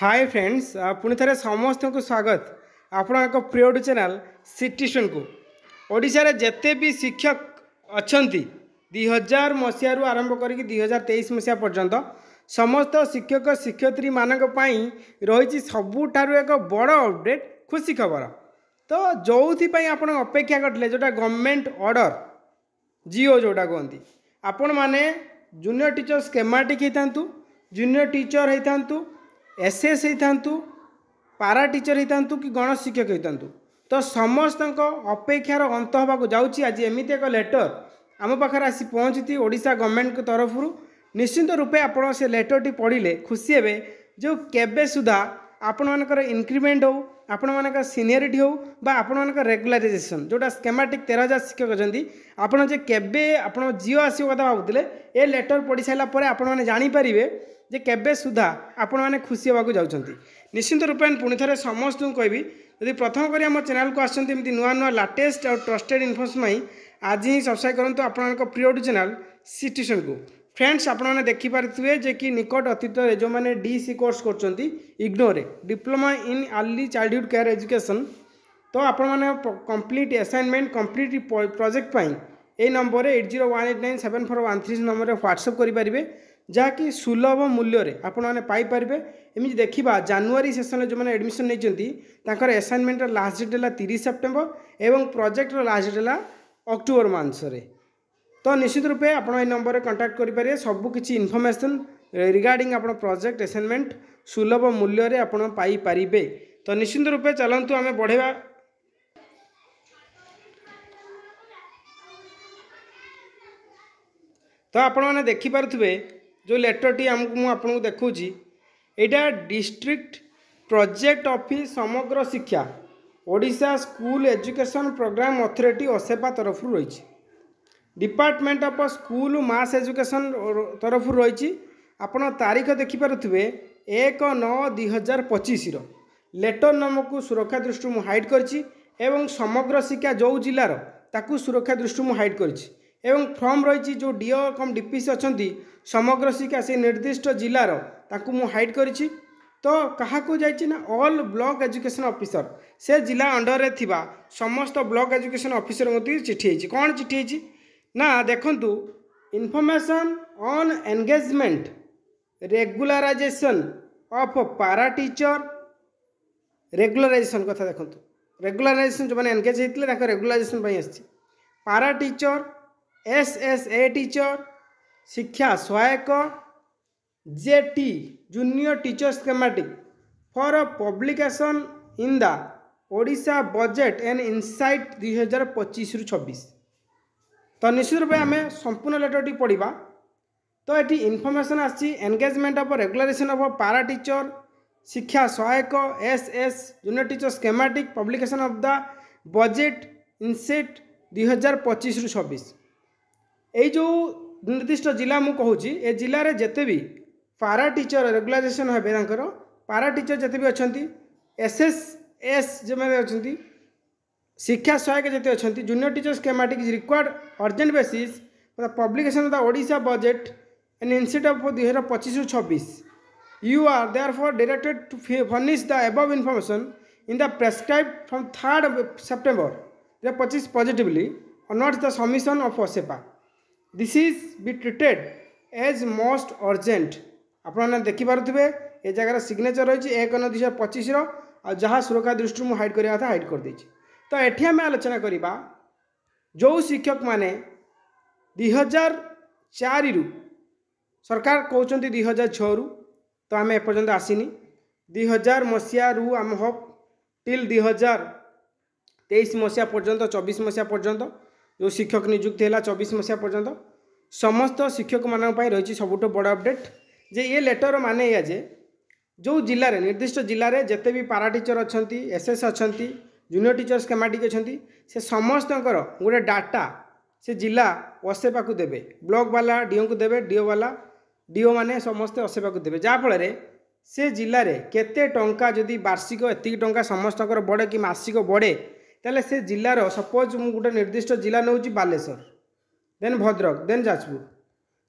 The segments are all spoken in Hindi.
हाय फ्रेंड्स पुणी थे समस्त को स्वागत आपण एक प्रिय चैनल सिटीजन को ओडिशा रे जेते भी शिक्षक अच्छा 2000 मसीह आरंभ कर 2023 मसीहा पर्यंत समस्त शिक्षक शिक्षयित्री मानक रही सबुठारु एक बड़ अपडेट खुशी खबर। तो जो आप अपेक्षा करते जोटा गवर्नमेंट ऑर्डर जिओ जोटा कहती आपण मैंने जूनियर टीचर स्केमाटिक होता जूनियर टीचर होता एसएस होता पारा टीचर होता कि गण शिक्षक होता तो समस्त अपेक्षार अंत होगा जाऊँगी। आज एमती एक लेटर आम पाखे आसी पहुँची ओडिशा गवर्नमेंट की तरफ निश्चिंत रूपे आप से लेटर टी पढ़ले खुशी हे जो केबे सुधा आपण मानकर इनक्रिमेंट हो आपण मानकर सीनियरिटी हो बा आपण मानकर रेगुलाराइजेशन जोटा स्केमाटिक 13,000 शिक्षक अच्छा आपण जे केबे आपण जिओ आसो कथा भावुले ए लेटर पढ़ी सारापर आपण मैंने जानीपर जे केबे सुधा आपण मैंने खुशी होगा जाऊँगी। निश्चिंत रूपे पुणी थे समस्त कहबी यदि प्रथम कर आम चैनल को आसती नुआ नुआ लाटेस्ट और ट्रस्टेड इनफर्मेशन आज ही सब्सक्राइब करूँ आपण प्रिय चैनल सिटीजन को। फ्रेंड्स आपने देखिपारे जे कि निकट अतीत जो मैंने डीसी कोर्स कर ignore diploma in early childhood care education तो आपने complete assignment complete project A number 8018974130 number WhatsApp करेंगे जहाँकि सुलभ मूल्य आपने पाइपर। एमती देखा जनवरी सेसन जो मैंने एडमिशन नहीं असाइनमेंट लास्ट डेट है 30 सेप्टेम्बर एवं प्रोजेक्ट लास्ट डेट है अक्टोबर मासरे। तो निश्चित रूपे आप नंबर कांटेक्ट करेंगे सबकि इनफर्मेशन रिगार्डिंग आप प्रोजेक्ट असाइनमेंट सुलभ मूल्य आपरे। तो निश्चित रूपे चलतु आम बढ़ेगा। तो आपने देखिपे जो लेटर टी आपको देखुची यहाँ district project office Samagra Shiksha Odisha school education programme authority OSEPA तरफ रही department of school mass education तरफ रही आपन तारीख देखिपे 1/9/2025 लेटर नाम को सुरक्षा दृष्टि मु हाइड करछि एवं समग्र शिक्षा जो जिलार ताकू सुरक्षा दृष्टि मु हाइड करछि एवं फॉर्म रही जो डीओ कम डीपीसी अच्छा समग्र शिक्षा से निर्दिष्ट जिलार ताकू मु हाइड करछि। तो क्या जाइए ना ऑल ब्लॉक एजुकेशन ऑफिसर से जिला अंडर रे थिबा समस्त ब्लॉक एजुकेशन ऑफिसर मते चिठी है कौन चिठी है ना देखंतु information on engagement regularisation of para teacher regularisation कथा देखंतु रेगुलराइजेशन जो मैंने एंगेज होते रेगुलराइजेशन आसी पारा टीचर एसएसए टीचर शिक्षा सहायक JT junior teacher schematic for publication in the Odisha budget and insight 2025-26। तो निश्चित रूप आम संपूर्ण लेटर टी पढ़ा तो ये इनफॉरमेशन आसी engagement of regularization of para teacher शिक्षा सहायक SS junior teacher schematic publication of the budget inset 2025-26। ये जो निर्दिष्ट जिला मु कहूँ ए जिले में जिते भी पारा टीचर रेगुलाइजेशन हे पारा टीचर जिते भी अच्छा एसएसएस जो मैंने अच्छा शिक्षा सहायक जिते अच्छा junior teacher schematic is required urgent basis for the publication of the Odisha budget and inset of 2025-26 you are therefore directed to furnish the above information in the prescribed from 3rd September 2025 positively और not the submission of OSEPA this is be treated as most urgent. आपने देखिपे ये जगह सिग्नेचर रही 1/9/2025 और जहाँ सुरक्षा दृष्टि मुझे हाइड करवा था हाइड कर देछि। तो ये आम आलोचना करवा जो शिक्षक माने 2004 रु सरकार कहते 2006 रु तो आम एपर्यंत आसीनी 2000 मसीहा रु आम होप टिल 2023 मसीहा पर्यंत 24 मसीहा पर्यंत जो शिक्षक नियुक्ति है 24 मसीहा पर्यंत समस्त शिक्षक मान रही सबुठ बड़ अपडेट जे ये लेटर माने या जे जो जिले में निर्दिष्ट जिले में जिते भी पारा टीचर अच्छा एसएस अच्छा जूनियर टीचर स्केमाटिक अच्छा से समस्त गोटे डाटा से जिला ओसेपा को देवे ब्लॉक वाला डीओ को देवे डीओ वाला डीओ माने समस्त ओसेपा को देवे जहाँफल से जिले में केते टंका जदि वार्षिक एति टंका समस्त बढ़े कि मासिक बढ़े तेल से जिलार सपोज मु गोटे निर्दिष्ट जिला नौ बालेश्वर देन भद्रक देन जाजपुर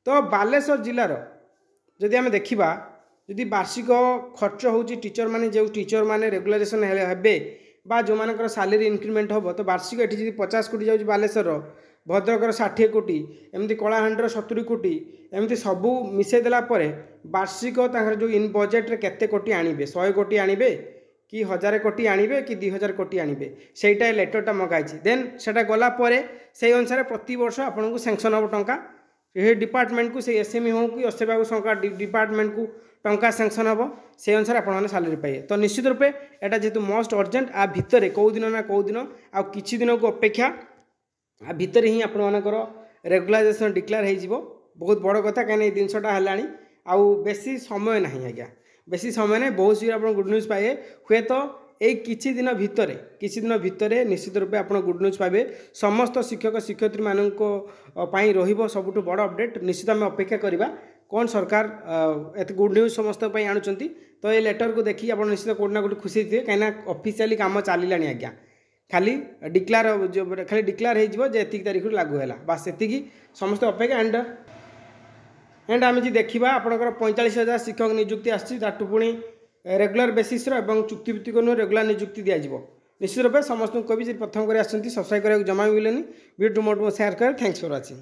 तो बालेश्वर जिलार जदि आम देखा जदि वार्षिक खर्च होची टीचर माने जो टीचर माने रेगुलाइजेशन हेबे बा जो मानकर सैलरी इंक्रीमेंट हम तो वार्षिक ये जी 50 कोटी जाऊँ बालेश्वर भद्रकर 60 कोटी एमती कलाहांडीर 70 कोटी एमती सबू मिसेदेला वार्षिक जो इन बजेट रे केते कोटी आणबे 100 कोटी आणबे कि 1000 कोटी आणबे कि 2000 कोटी आणबे सेटा लेटरटा मगाई देन सेटा गला से अनुसार प्रति वर्ष आपन को सैंक्शन हम टंका ये डिपार्टमेंट को से एसएमई हो कि सेवा सरकार डिपार्टमेंट को टंका सैंक्शन हम से अनुसार आपने सैलरी पाइए। तो निश्चित रूपे एटा जेहेतु मोस्ट अर्जेंट आ भितर कौ दिन ना कौ दिन आ किछि दिन को अपेक्षा आ भितर ही आपर रेगुलाइजेशन डिक्लेयर हो बहुत बड़ कथा कहीं जिनसा है आउ बेसी समय ना आज्ञा बेसी समय नहीं बहुत शीघ्र आप गुड न्यूज पाए हुए तो यही किछि दिन भितर निश्चित रूपे आप गुड न्यूज पाए समस्त शिक्षक शिक्षयित्री मानक रहिबो सबुठु बड़ अपडेट निश्चित आम अपेक्षा करवा कौन सरकार एत गुड न्यूज समस्त आणुंट तो ये लेटर को देखिए आप निश्चित कोना कोटी खुशी थे कहीं ऑफिशियली काम चलला आज्ञा खाली डिक्लेयर खाली डिक्लेयर हो एतिक तारीख लागू है बास एति समस्त अपेक्षा एंड आम जी देखा आपंकर 45,000 शिक्षक नियुक्ति आसू पुणी रेगुलर बेसीस चुक्तिभित्तिक नुह रेगुलर नियुक्ति दिज्व निश्चित रूपे समस्त को भी प्रथम कर सब्सक्राइब करा जमा मिलेनि वीडियो मोट शेयर कर थैंक्स फॉर वाचिंग।